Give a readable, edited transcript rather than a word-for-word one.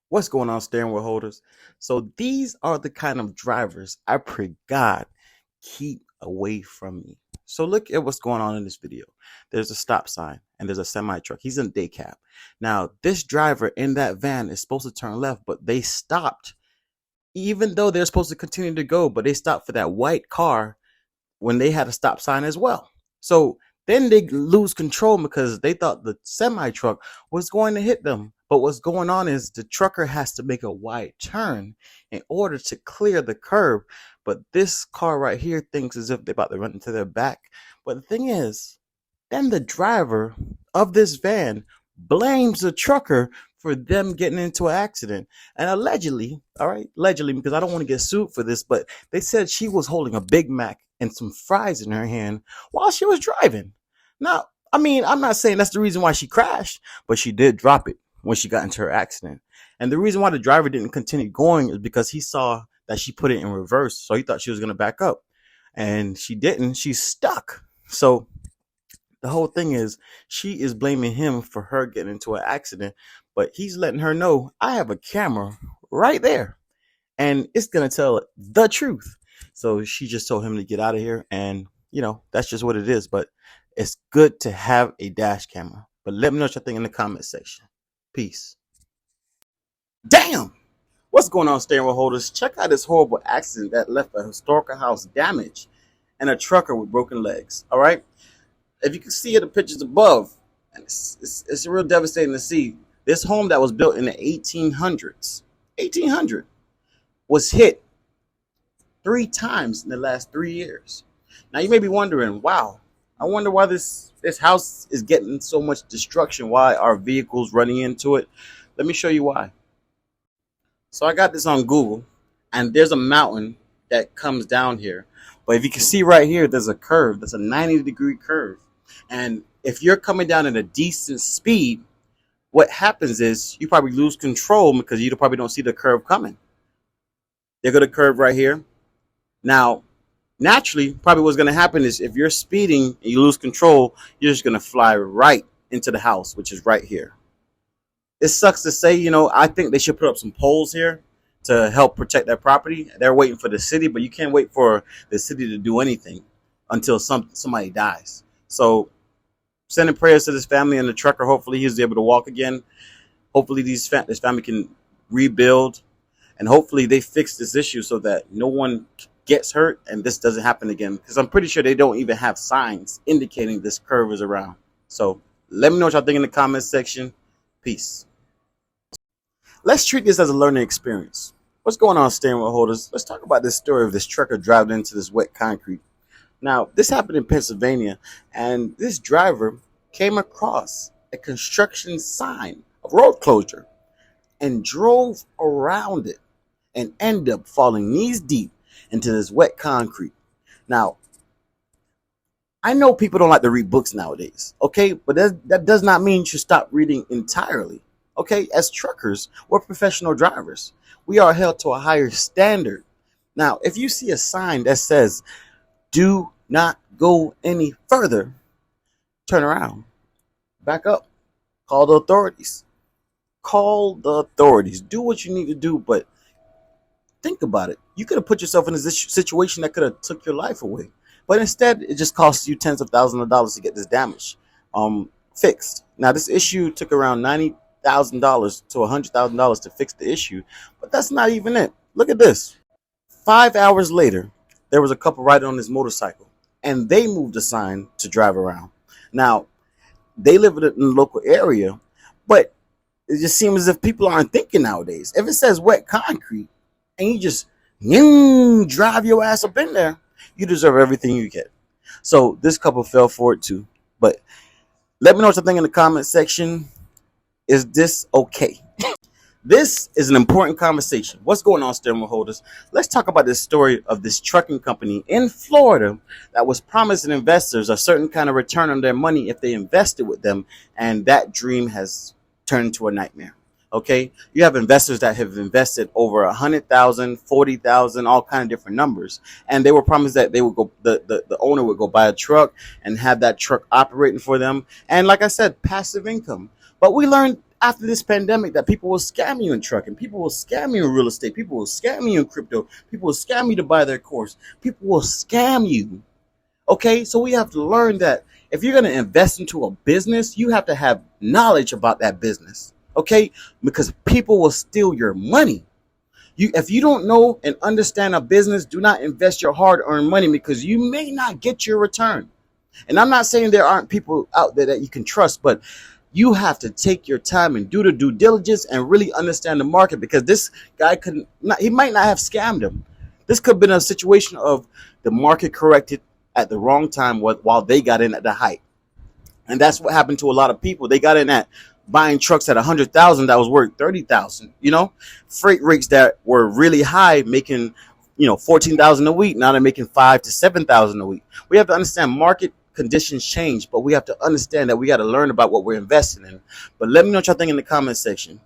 What's going on, steering wheel holders? So these are the kind of drivers I pray God keep away from me. So look at what's going on in this video. There's a stop sign and there's a semi truck. He's in day cab. Now this driver in that van is supposed to turn left, but they stopped, even though they're supposed to continue to go, but they stopped for that white car when they had a stop sign as well. So then they lose control because they thought the semi truck was going to hit them. But what's going on is the trucker has to make a wide turn in order to clear the curb. But this car right here thinks as if they're about to run into their back. But the thing is, then the driver of this van blames the trucker for them getting into an accident. And allegedly, all right, allegedly, because I don't want to get sued for this, but they said she was holding a Big Mac and some fries in her hand while she was driving. Now, I mean, I'm not saying that's the reason why she crashed, but she did drop it when she got into her accident. And the reason why the driver didn't continue going is because he saw that she put it in reverse. So he thought she was going to back up. And she didn't. She's stuck. So the whole thing is she is blaming him for her getting into an accident, but he's letting her know I have a camera right there and it's going to tell the truth. So she just told him to get out of here. And, that's just what it is. But it's good to have a dash camera. But let me know what you think in the comment section. Peace. Damn! What's going on, steering wheel holders? Check out this horrible accident that left a historical house damaged and a trucker with broken legs. All right? If you can see the pictures above, and it's real devastating to see. This home that was built in the 1800, was hit 3 times in the last 3 years. Now you may be wondering, wow, I wonder why this house is getting so much destruction. Why are vehicles running into it? Let me show you why. So I got this on Google, and there's a mountain that comes down here. But if you can see right here, there's a curve. That's a 90-degree curve. And if you're coming down at a decent speed, what happens is you probably lose control because you probably don't see the curve coming. They're going to curve right here. Now, naturally, probably what's going to happen is if you're speeding and you lose control, you're just going to fly right into the house, which is right here. It sucks to say, I think they should put up some poles here to help protect their property. They're waiting for the city, but you can't wait for the city to do anything until somebody dies. So sending prayers to this family and the trucker. Hopefully he's able to walk again. Hopefully this family can rebuild, and hopefully they fix this issue so that no one gets hurt and this doesn't happen again. Because I'm pretty sure they don't even have signs indicating this curve is around. So let me know what y'all think in the comments section. Peace. Let's treat this as a learning experience. What's going on, steering wheel holders? Let's talk about this story of this trucker driving into this wet concrete. Now, this happened in Pennsylvania, and this driver came across a construction sign of road closure and drove around it and ended up falling knees deep into this wet concrete. Now, I know people don't like to read books nowadays, okay? But that does not mean you should stop reading entirely, okay? As truckers, we're professional drivers. We are held to a higher standard. Now, if you see a sign that says, do not go any further, turn around, back up, call the authorities. Call the authorities. Do what you need to do, but think about it. You could have put yourself in a situation that could have took your life away. But instead, it just costs you tens of thousands of dollars to get this damage fixed. Now, this issue took around $90,000 to $100,000 to fix the issue, but that's not even it. Look at this. 5 hours later, there was a couple riding on this motorcycle, and they moved a sign to drive around. Now, they live in the local area, but it just seems as if people aren't thinking nowadays. If it says wet concrete and you just drive your ass up in there, you deserve everything you get. So this couple fell for it too. But let me know what you think in the comment section. Is this okay? This is an important conversation. What's going on, steering wheel holders? Let's talk about this story of this trucking company in Florida that was promising investors a certain kind of return on their money if they invested with them, and that dream has turned into a nightmare. Okay, you have investors that have invested over 100,000, 40,000, all kind of different numbers, and they were promised that they would go, the owner would go buy a truck and have that truck operating for them, and like I said, passive income. But we learned after this pandemic that people will scam you in trucking, people will scam you in real estate, people will scam you in crypto, people will scam you to buy their course, people will scam you. Okay, so we have to learn that if you're going to invest into a business, you have to have knowledge about that business. Okay, because people will steal your money. If you don't know and understand a business, do not invest your hard-earned money because you may not get your return. And I'm not saying there aren't people out there that you can trust, but you have to take your time and do the due diligence and really understand the market, because this guy he might not have scammed him. This could have been a situation of the market corrected at the wrong time while they got in at the height. And that's what happened to a lot of people. They got in at buying trucks at 100,000 that was worth 30,000. Freight rates that were really high, making 14,000 a week. Now they're making 5 to 7,000 a week. We have to understand market conditions change, but we have to understand that we got to learn about what we're investing in. But let me know what y'all think in the comment section.